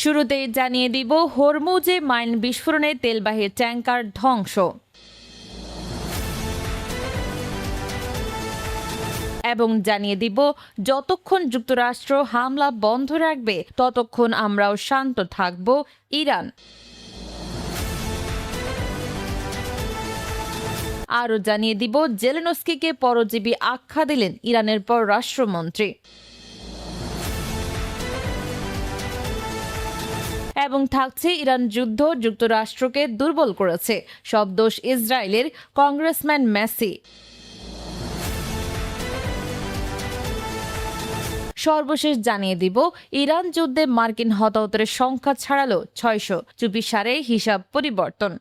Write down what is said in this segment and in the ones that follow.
শুরুতেই জানিয়ে দিব হরমুজে মাইন বিস্ফোরণে তেলবাহী ট্যাঙ্কার ধ্বংস এবং জানিয়ে দিব যতক্ষণ যুক্তরাষ্ট্র হামলা বন্ধ রাখবে ততক্ষণ আমরাও শান্ত থাকব ইরান। আরও জানিয়ে দিব জেলেনস্কিকে পরজীবী আখ্যা দিলেন ইরানের পররাষ্ট্রমন্ত্রী। এবং থাকছে ইরান যুদ্ধ যুক্তরাষ্ট্রকে দুর্বল করেছে, সব দোষ ইসরায়েলের, কংগ্রেসম্যান মেসি। সর্বশেষ জানিয়ে দিব ইরান যুদ্ধে মার্কিন হতাহতের সংখ্যা ছাড়ালো 600, চুপিসারে হিসাব পরিবর্তন।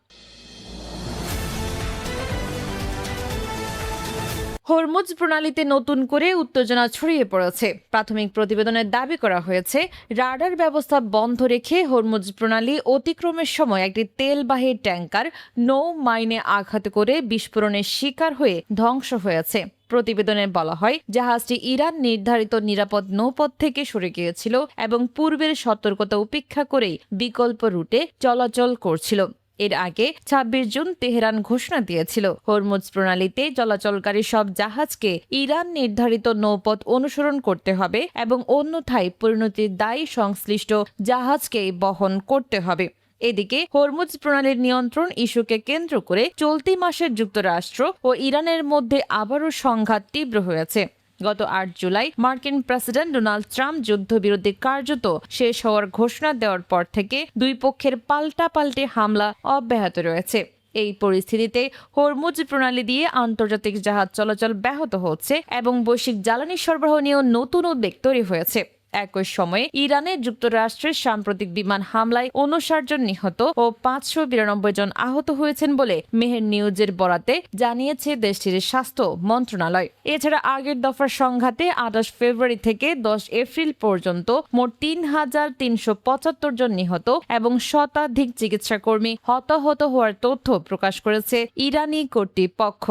হরমুজ প্রণালীতে নতুন করে উত্তেজনা ছড়িয়ে পড়েছে। প্রাথমিক প্রতিবেদনে দাবি করা হয়েছে রাডার ব্যবস্থা বন্ধ রেখে হরমুজ প্রণালী অতিক্রমের সময় একটি তেলবাহী ট্যাঙ্কার নৌ মাইনে আঘাত করে বিস্ফোরণের শিকার হয়ে ধ্বংস হয়েছে। প্রতিবেদনে বলা হয় জাহাজটি ইরান নির্ধারিত নিরাপদ নৌপথ থেকে সরে গিয়েছিল এবং পূর্বের সতর্কতা উপেক্ষা করেই বিকল্প রুটে চলাচল করছিল। এর আগে ২৬ জুন তেহরান ঘোষণা দিয়েছিল হরমুজ প্রণালীতে চলাচলকারী সব জাহাজকে ইরান নির্ধারিত নৌপথ অনুসরণ করতে হবে এবং অন্যথায় পরিণতির দায় সংশ্লিষ্ট জাহাজকেই বহন করতে হবে। এদিকে হরমুজ প্রণালীর নিয়ন্ত্রণ ইস্যুকে কেন্দ্র করে চলতি মাসে যুক্তরাষ্ট্র ও ইরানের মধ্যে আবারও সংঘাত তীব্র হয়েছে। গত ৮ জুলাই মার্কিন প্রেসিডেন্ট ডোনাল্ড ট্রাম্প যুদ্ধবিরতি কার্যত শেষ হওয়ার ঘোষণা দেওয়ার পর থেকে দুই পক্ষের পাল্টাপাল্টি হামলা অব্যাহত রয়েছে। এই পরিস্থিতিতে হরমুজ প্রণালী দিয়ে আন্তর্জাতিক জাহাজ চলাচল ব্যাহত হচ্ছে এবং বৈশ্বিক জ্বালানি সরবরাহ নিয়েও নতুন উদ্বেগ তৈরি হয়েছে। একই সময়ে ইরানে যুক্তরাষ্ট্রের সাম্প্রতিক বিমান হামলায় ৫৯ জন নিহত ও ৫৯২ জন আহত হয়েছেন বলে মেহের নিউজের বরাতে জানিয়েছে দেশটির স্বাস্থ্য মন্ত্রণালয়। এছাড়া আগের দফার সংঘাতে ২৮ ফেব্রুয়ারি থেকে ১০ এপ্রিল পর্যন্ত মোট ৩,৩৭৫ জন নিহত এবং শতাধিক চিকিৎসাকর্মী হতাহত হওয়ার তথ্য প্রকাশ করেছে ইরানি কর্তৃপক্ষ।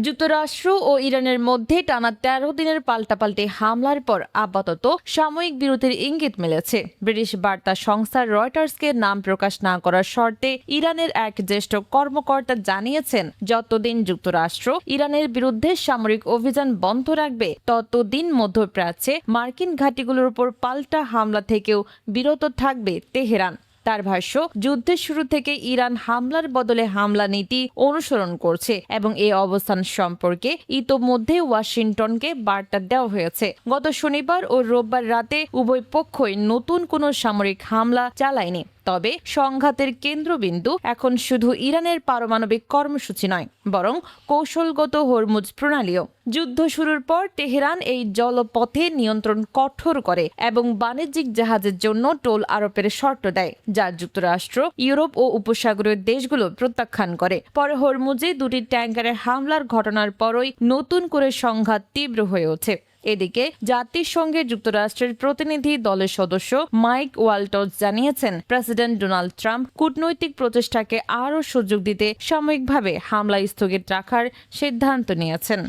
যুক্তরাষ্ট্র ও ইরানের মধ্যে টানা ১৩ দিনের পাল্টাপাল্টি হামলার পর আপাতত সাময়িক বিরতির ইঙ্গিত মিলেছে। ব্রিটিশ বার্তা সংস্থা রয়টার্সকে নাম প্রকাশ না করার শর্তে ইরানের এক জ্যেষ্ঠ কর্মকর্তা জানিয়েছেন যতদিন যুক্তরাষ্ট্র ইরানের বিরুদ্ধে সামরিক অভিযান বন্ধ রাখবে ততদিন মধ্যপ্রাচ্যে মার্কিন ঘাঁটিগুলোর উপর পাল্টা হামলা থেকেও বিরত থাকবে তেহরান। তার ভাষ্য, যুদ্ধের শুরু থেকে ইরান হামলার বদলে হামলা নীতি অনুসরণ করছে এবং এই অবস্থান সম্পর্কে ইতোমধ্যে ওয়াশিংটনকে বার্তা দেওয়া হয়েছে। গত শনিবার ও রোববার রাতে উভয় পক্ষই নতুন কোনো সামরিক হামলা চালায়নি। তবে সংঘাতের কেন্দ্রবিন্দু এখন শুধু ইরানের পারমাণবিক কর্মসূচি নয়, বরং কৌশলগত হরমুজ প্রণালীও। যুদ্ধ শুরুর পর তেহরান এই জলপথে নিয়ন্ত্রণ কঠোর করে এবং বাণিজ্যিক জাহাজের জন্য টোল আরোপের শর্ত দেয়, যা যুক্তরাষ্ট্র, ইউরোপ ও উপসাগরীয় দেশগুলো প্রত্যাখ্যান করে। পরে হরমুজে দুটি ট্যাঙ্কারের হামলার ঘটনার পরই নতুন করে সংঘাত তীব্র হয়ে ওঠে। এদিকে জাতিসংঘে যুক্তরাষ্ট্রের প্রতিনিধি দলের সদস্য মাইক ওয়ালটজ জানিয়েছেন প্রেসিডেন্ট ডোনাল্ড ট্রাম্প কূটনৈতিক প্রচেষ্টাকে আরও সুযোগ দিতে সাময়িকভাবে হামলা স্থগিত রাখার সিদ্ধান্ত নিয়েছেন।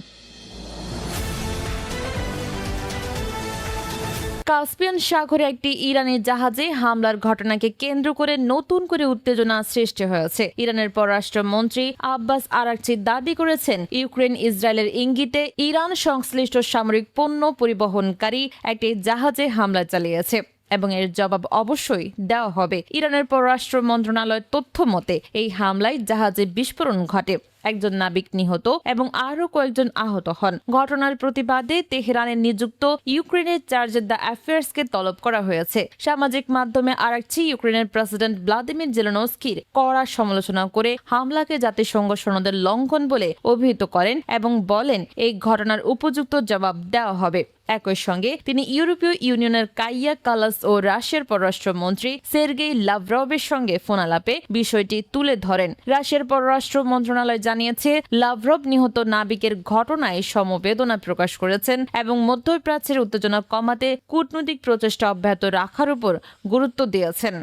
কাস্পিয়ান সাগরে একটি ইরানি জাহাজে হামলার ঘটনাকে কেন্দ্র করে নতুন করে উত্তেজনা সৃষ্টি হয়েছে। ইরানের পররাষ্ট্রমন্ত্রী আব্বাস আরাকচি দাবি করেছেন ইউক্রেন ইসরায়েলের ইঙ্গিতে ইরান সংশ্লিষ্ট সামরিক পণ্য পরিবহনকারী একটি জাহাজে হামলা চালিয়েছে এবং এর জবাব অবশ্যই দেওয়া হবে। ইরানের পররাষ্ট্র মন্ত্রণালয়ের তথ্য মতে এই হামলায় জাহাজে বিস্ফোরণ ঘটে, একজন নাবিক নিহত এবং আরও কয়েকজন আহত হন। ঘটনার প্রতিবাদে তেহরানে নিযুক্ত ইউক্রেনের চার্জ দ্য অ্যাফেয়ার্সকে তলব করা হয়েছে। সামাজিক মাধ্যমে আরাকচি ইউক্রেনের প্রেসিডেন্ট ভ্লাদিমির জেলেনস্কির কড়া সমালোচনা করে হামলাকে জাতিসংঘ সনদের লঙ্ঘন বলে অভিহিত করেন এবং বলেন এই ঘটনার উপযুক্ত জবাব দেওয়া হবে। একই সঙ্গে তিনি ইউরোপীয় ইউনিয়নের কাইয়া কালাস ও রাশিয়ার পররাষ্ট্রমন্ত্রী সের্গেই লাভরভের সঙ্গে ফোনালাপে বিষয়টি তুলে ধরেন। রাশিয়ার পররাষ্ট্র মন্ত্রণালয় জানিয়েছে লাভরভ নিহত নাবিকের ঘটনায় সমবেদনা প্রকাশ করেছেন এবং মধ্যপ্রাচ্যের উত্তেজনা কমাতে কূটনৈতিক প্রচেষ্টা অব্যাহত রাখার উপর গুরুত্ব দিয়েছেন।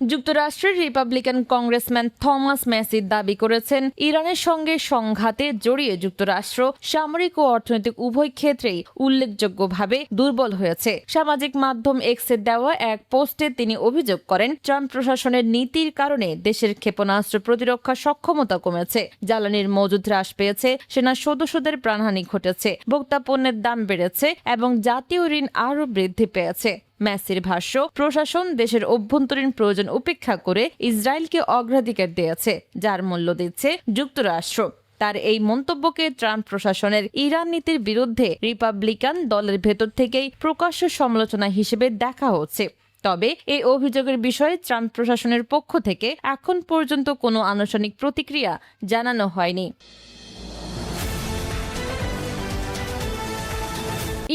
যুক্তরাষ্ট্রের রিপাবলিকান কংগ্রেসম্যান থমাস ম্যাসি দাবি করেছেন, ইরানের সঙ্গে সংঘাতে জড়িয়ে যুক্তরাষ্ট্র সামরিক ও অর্থনৈতিক উভয় ক্ষেত্রেই উল্লেখযোগ্যভাবে দুর্বল হয়েছে। সামাজিক মাধ্যম এক্সে দেওয়া এক পোস্টে তিনি অভিযোগ করেন, ট্রাম্প প্রশাসনের নীতির কারণে দেশের ক্ষেপণাস্ত্র প্রতিরক্ষা সক্ষমতা কমেছে, জ্বালানির মজুদ হ্রাস পেয়েছে, সেনা সদস্যদের প্রাণহানি ঘটেছে, ভোক্তা পণ্যের দাম বেড়েছে এবং জাতীয় ঋণ আরও বৃদ্ধি পেয়েছে। ম্যাসির ভাষ্য, প্রশাসন দেশের অভ্যন্তরীণ প্রয়োজন উপেক্ষা করে ইসরায়েলকে অগ্রাধিকার দিয়েছে, যার মূল্য দিচ্ছে যুক্তরাষ্ট্র। তার এই মন্তব্যকে ট্রাম্প প্রশাসনের ইরান নীতির বিরুদ্ধে রিপাবলিকান দলের ভেতর থেকেই প্রকাশ্য সমালোচনা হিসেবে দেখা হচ্ছে। তবে এই অভিযোগের বিষয়ে ট্রাম্প প্রশাসনের পক্ষ থেকে এখন পর্যন্ত কোনো আনুষ্ঠানিক প্রতিক্রিয়া জানানো হয়নি।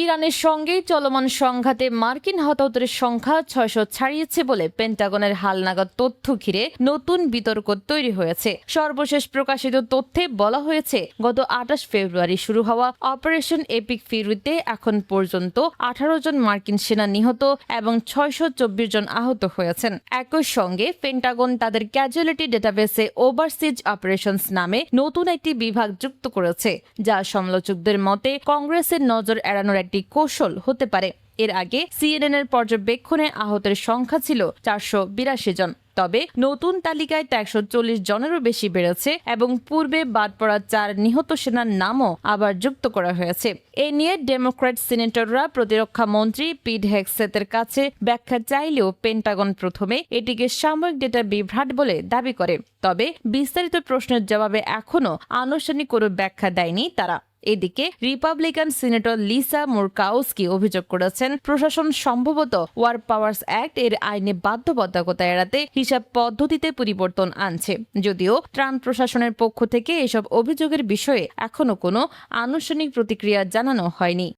ইরানের সঙ্গে চলমান সংঘাতে মার্কিন হতাহতের সংখ্যা 600 ছাড়িয়েছে বলে পেন্টাগনের হালনাগাদ তথ্য ঘিরে নতুন বিতর্ক তৈরি হয়েছে। সর্বশেষ প্রকাশিত তথ্যে বলা হয়েছে, গত 28 ফেব্রুয়ারি শুরু হওয়া অপারেশন এপিক ফিউরিতে এখন পর্যন্ত 18 জন মার্কিন সেনা নিহত এবং 624 জন আহত হয়েছেন। একই সঙ্গে পেন্টাগন তাদের ক্যাজুয়ালিটি ডেটাবেসে ওভারসিজ অপারেশনস নামে নতুন একটি বিভাগ যুক্ত করেছে, যা সমালোচকদের মতে কংগ্রেসের নজর এড়ানোর একটি কৌশল হতে পারে। এর আগে সিএনএন এর পর্যবেক্ষণে আহতের সংখ্যা ছিল 482 জন। তবে নতুন তালিকায় 140 জনেরও বেশি বেড়েছে এবং পূর্বে বাদ পড়া 4 নিহত সেনার নামও আবার যুক্ত করা হয়েছে। এ নিয়ে ডেমোক্র্যাট সিনেটররা প্রতিরক্ষা মন্ত্রী পিট হেগসেথের কাছে ব্যাখ্যা চাইলেও পেন্টাগন প্রথমে এটিকে সাময়িক ডেটা বিভ্রাট বলে দাবি করে। তবে বিস্তারিত প্রশ্নের জবাবে এখনও আনুষ্ঠানিক কোনো ব্যাখ্যা দেয়নি তারা। এদিকে রিপাবলিকান সিনেটর লিসা মুরকাউস্কি অভিযোগ করেছেন, প্রশাসন সম্ভবত ওয়ার পাওয়ার্স অ্যাক্ট এর আইনে বাধ্যবাধকতা এড়াতে হিসাব পদ্ধতিতে পরিবর্তন আনছে। যদিও ট্রাম্প প্রশাসনের পক্ষ থেকে এসব অভিযোগের বিষয়ে এখনো কোনো আনুষ্ঠানিক প্রতিক্রিয়া জানানো হয়নি।